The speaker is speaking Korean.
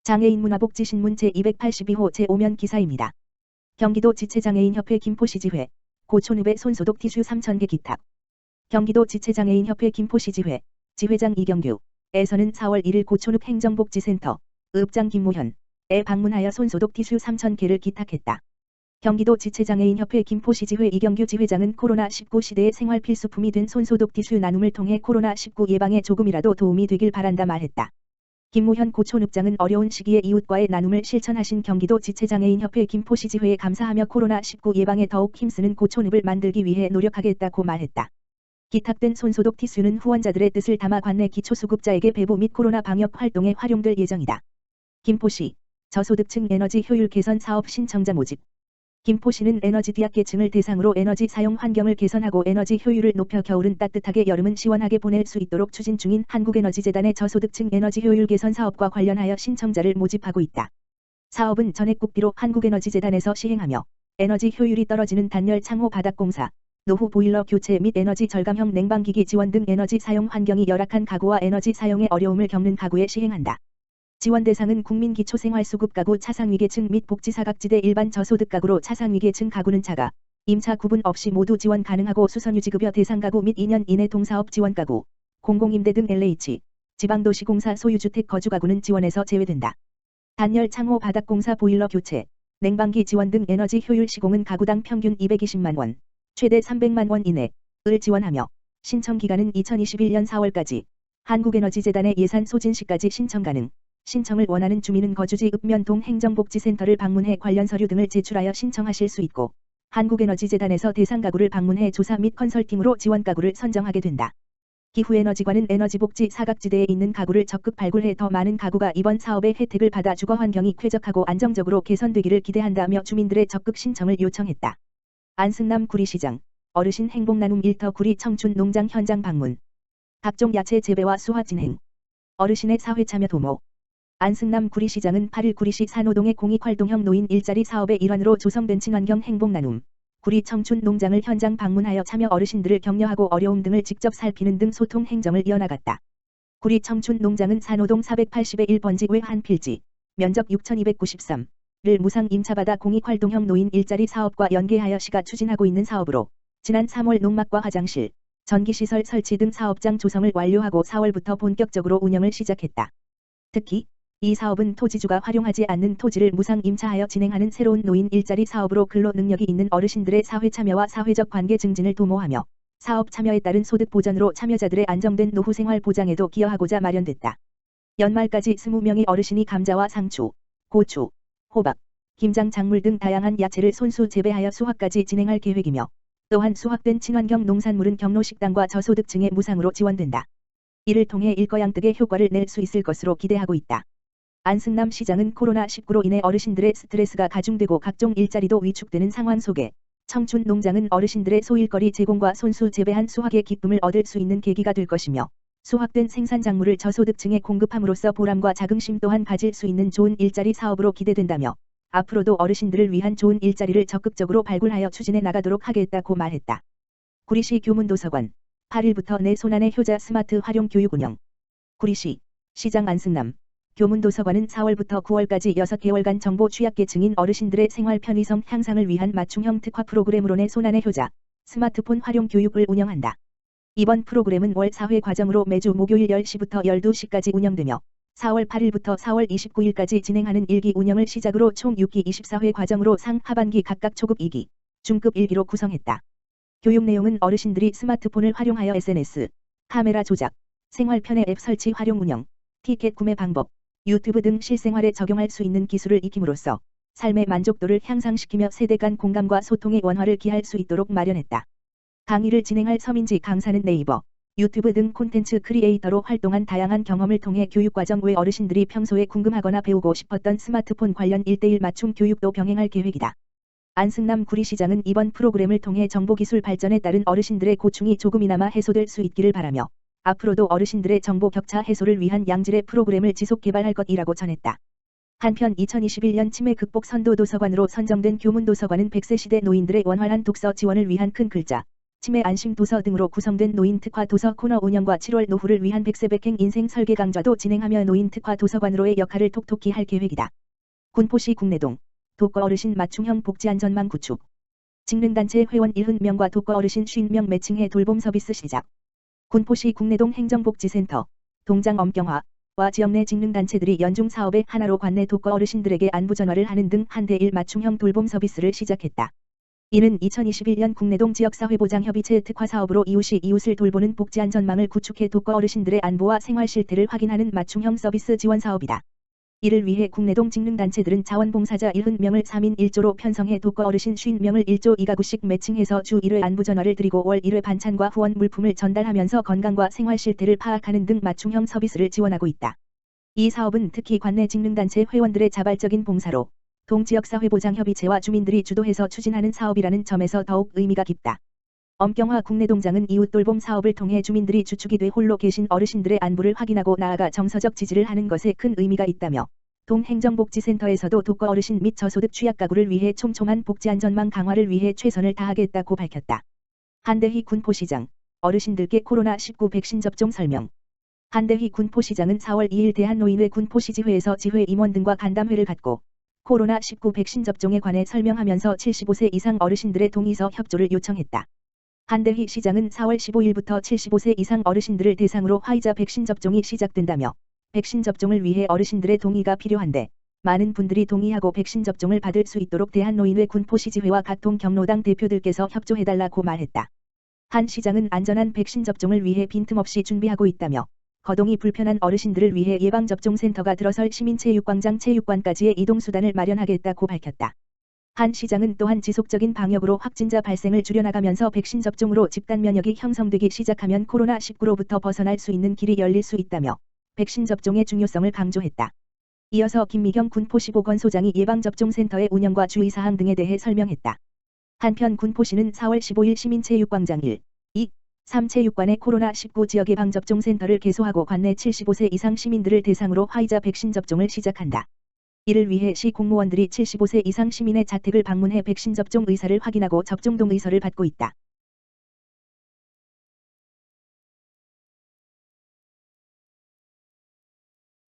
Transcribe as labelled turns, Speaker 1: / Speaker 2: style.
Speaker 1: 장애인 문화복지신문 제282호 제5면 기사입니다. 경기도 지체장애인협회 김포시지회, 고촌읍의 손소독 티슈 3,000개 기탁. 경기도 지체장애인협회 김포시지회, 지회장 이경규에서는 4월 1일 고촌읍 행정복지센터, 읍장 김모현에 방문하여 손소독 티슈 3,000개를 기탁했다. 경기도 지체장애인협회 김포시지회 이경규 지회장은 코로나19 시대의 생활 필수품이 된 손소독 티슈 나눔을 통해 코로나19 예방에 조금이라도 도움이 되길 바란다 말했다. 김모현 고촌읍장은 어려운 시기에 이웃과의 나눔을 실천하신 경기도 지체장애인협회 김포시지회에 감사하며 코로나19 예방에 더욱 힘쓰는 고촌읍을 만들기 위해 노력하겠다고 말했다. 기탁된 손소독 티슈는 후원자들의 뜻을 담아 관내 기초수급자에게 배부 및 코로나 방역 활동에 활용될 예정이다. 김포시 저소득층 에너지 효율 개선 사업 신청자 모집. 김포시는 에너지 취약계층을 대상으로 에너지 사용 환경을 개선하고 에너지 효율을 높여 겨울은 따뜻하게 여름은 시원하게 보낼 수 있도록 추진 중인 한국에너지재단의 저소득층 에너지 효율 개선 사업과 관련하여 신청자를 모집하고 있다. 사업은 전액 국비로 한국에너지재단에서 시행하며 에너지 효율이 떨어지는 단열 창호 바닥공사, 노후 보일러 교체 및 에너지 절감형 냉방기기 지원 등 에너지 사용 환경이 열악한 가구와 에너지 사용에 어려움을 겪는 가구에 시행한다. 지원 대상은 국민기초생활수급 가구 차상위계층 및 복지사각지대 일반 저소득 가구로 차상위계층 가구는 자가, 임차 구분 없이 모두 지원 가능하고 수선유지급여 대상 가구 및 2년 이내 동사업 지원 가구, 공공임대 등 LH, 지방도시공사 소유주택 거주 가구는 지원에서 제외된다. 단열 창호 바닥공사 보일러 교체, 냉방기 지원 등 에너지 효율 시공은 가구당 평균 220만 원, 최대 300만 원 이내를 지원하며 신청 기간은 2021년 4월까지, 한국에너지재단의 예산 소진 시까지 신청 가능. 신청을 원하는 주민은 거주지 읍면동 행정복지센터를 방문해 관련 서류 등을 제출하여 신청하실 수 있고 한국에너지재단에서 대상 가구를 방문해 조사 및 컨설팅으로 지원 가구를 선정하게 된다. 기후에너지관은 에너지복지 사각지대에 있는 가구를 적극 발굴해 더 많은 가구가 이번 사업의 혜택을 받아 주거 환경이 쾌적하고 안정적으로 개선되기를 기대한다며 주민들의 적극 신청을 요청했다. 안승남 구리시장, 어르신 행복나눔 일터 구리 청춘농장 현장 방문. 각종 야채 재배와 수화 진행. 어르신의 사회참여 도모. 안승남 구리시장은 8일 구리시 산호동의 공익활동형 노인 일자리 사업의 일환으로 조성된 친환경 행복나눔 구리 청춘농장을 현장 방문하여 참여 어르신들을 격려하고 어려움 등을 직접 살피는 등 소통 행정을 이어나갔다. 구리 청춘농장은 산호동 480-1번지 외 한 필지, 면적 6,293를 무상 임차받아 공익활동형 노인 일자리 사업과 연계하여 시가 추진하고 있는 사업으로 지난 3월 농막과 화장실, 전기시설 설치 등 사업장 조성을 완료하고 4월부터 본격적으로 운영을 시작했다. 특히 이 사업은 토지주가 활용하지 않는 토지를 무상 임차하여 진행하는 새로운 노인 일자리 사업으로 근로 능력이 있는 어르신들의 사회 참여와 사회적 관계 증진을 도모하며 사업 참여에 따른 소득 보전으로 참여자들의 안정된 노후 생활 보장에도 기여하고자 마련됐다. 연말까지 20명의 어르신이 감자와 상추, 고추, 호박, 김장 작물 등 다양한 야채를 손수 재배하여 수확까지 진행할 계획이며 또한 수확된 친환경 농산물은 경로식당과 저소득층에 무상으로 지원된다. 이를 통해 일거양득의 효과를 낼 수 있을 것으로 기대하고 있다. 안승남 시장은 코로나19로 인해 어르신들의 스트레스가 가중되고 각종 일자리도 위축되는 상황 속에 청춘농장은 어르신들의 소일거리 제공과 손수 재배한 수확의 기쁨을 얻을 수 있는 계기가 될 것이며 수확된 생산작물을 저소득층에 공급함으로써 보람과 자긍심 또한 가질 수 있는 좋은 일자리 사업으로 기대된다며 앞으로도 어르신들을 위한 좋은 일자리를 적극적으로 발굴하여 추진해 나가도록 하겠다고 말했다. 구리시 교문도서관 8일부터 내 손안의 효자 스마트 활용 교육 운영. 구리시 시장 안승남 교문도서관은 4월부터 9월까지 6개월간 정보 취약계층인 어르신들의 생활 편의성 향상을 위한 맞춤형 특화 프로그램으로 내 손안의 효자 스마트폰 활용 교육을 운영한다. 이번 프로그램은 월 4회 과정으로 매주 목요일 10시부터 12시까지 운영되며 4월 8일부터 4월 29일까지 진행하는 1기 운영을 시작으로 총 6기 24회 과정으로 상 하반기 각각 초급 2기, 중급 1기로 구성했다. 교육 내용은 어르신들이 스마트폰을 활용하여 SNS, 카메라 조작, 생활 편의 앱 설치 활용 운영, 티켓 구매 방법, 유튜브 등 실생활에 적용할 수 있는 기술을 익힘으로써 삶의 만족도를 향상시키며 세대 간 공감과 소통의 원활을 기할 수 있도록 마련했다. 강의를 진행할 서민지 강사는 네이버, 유튜브 등 콘텐츠 크리에이터로 활동한 다양한 경험을 통해 교육과정 외 어르신들이 평소에 궁금하거나 배우고 싶었던 스마트폰 관련 1:1 맞춤 교육도 병행할 계획이다. 안승남 구리시장은 이번 프로그램을 통해 정보기술 발전에 따른 어르신들의 고충이 조금이나마 해소될 수 있기를 바라며 앞으로도 어르신들의 정보 격차 해소를 위한 양질의 프로그램을 지속 개발할 것이라고 전했다. 한편 2021년 치매 극복 선도 도서관으로 선정된 교문도서관은 100세 시대 노인들의 원활한 독서 지원을 위한 큰 글자, 치매 안심 도서 등으로 구성된 노인 특화 도서 코너 운영과 7월 노후를 위한 100세 100행 인생 설계 강좌도 진행하며 노인 특화 도서관으로의 역할을 톡톡히 할 계획이다. 군포시 국내동 독거 어르신 맞춤형 복지안전망 구축. 직능단체 회원 70명과 독거 어르신 50명 매칭해 돌봄 서비스 시작. 군포시 국내동 행정복지센터 동장 엄경화와 지역 내 직능단체들이 연중 사업의 하나로 관내 독거 어르신들에게 안부 전화를 하는 등 한대1 맞춤형 돌봄 서비스를 시작했다. 이는 2021년 국내동 지역사회보장협의체 특화사업으로 이웃이 이웃을 돌보는 복지안전망을 구축해 독거 어르신들의 안부와 생활 실태를 확인하는 맞춤형 서비스 지원 사업이다. 이를 위해 국내동 직능단체들은 자원봉사자 70명을 3인 1조로 편성해 독거 어르신 50명을 1조 2가구씩 매칭해서 주 1회 안부전화를 드리고 월 1회 반찬과 후원 물품을 전달하면서 건강과 생활 실태를 파악하는 등 맞춤형 서비스를 지원하고 있다. 이 사업은 특히 관내 직능단체 회원들의 자발적인 봉사로 동지역사회보장협의체와 주민들이 주도해서 추진하는 사업이라는 점에서 더욱 의미가 깊다. 엄경화 국내동장은 이웃돌봄 사업을 통해 주민들이 주축이 돼 홀로 계신 어르신들의 안부를 확인하고 나아가 정서적 지지를 하는 것에 큰 의미가 있다며 동행정복지센터에서도 독거 어르신 및 저소득 취약가구를 위해 촘촘한 복지안전망 강화를 위해 최선을 다하겠다고 밝혔다. 한대희 군포시장 어르신들께 코로나19 백신 접종 설명. 한대희 군포시장은 4월 2일 대한노인회 군포시지회에서 지회 임원 등과 간담회를 갖고 코로나19 백신 접종에 관해 설명하면서 75세 이상 어르신들의 동의서 협조를 요청했다. 한대희 시장은 4월 15일부터 75세 이상 어르신들을 대상으로 화이자 백신 접종이 시작된다며 백신 접종을 위해 어르신들의 동의가 필요한데 많은 분들이 동의하고 백신 접종을 받을 수 있도록 대한노인회 군포시지회와 각 동경로당 대표들께서 협조해달라고 말했다. 한 시장은 안전한 백신 접종을 위해 빈틈없이 준비하고 있다며 거동이 불편한 어르신들을 위해 예방접종센터가 들어설 시민체육광장 체육관까지의 이동수단을 마련하겠다고 밝혔다. 한 시장은 또한 지속적인 방역으로 확진자 발생을 줄여나가면서 백신 접종으로 집단 면역이 형성되기 시작하면 코로나19로부터 벗어날 수 있는 길이 열릴 수 있다며 백신 접종의 중요성을 강조했다. 이어서 김미경 군포시보건소장이 예방접종센터의 운영과 주의사항 등에 대해 설명했다. 한편 군포시는 4월 15일 시민체육광장 1, 2, 3체육관의 코로나19 지역예방접종센터를 개소하고 관내 75세 이상 시민들을 대상으로 화이자 백신 접종을 시작한다. 이를 위해 시 공무원들이 75세 이상 시민의 자택을 방문해 백신 접종 의사를 확인하고 접종 동의서를 받고 있다.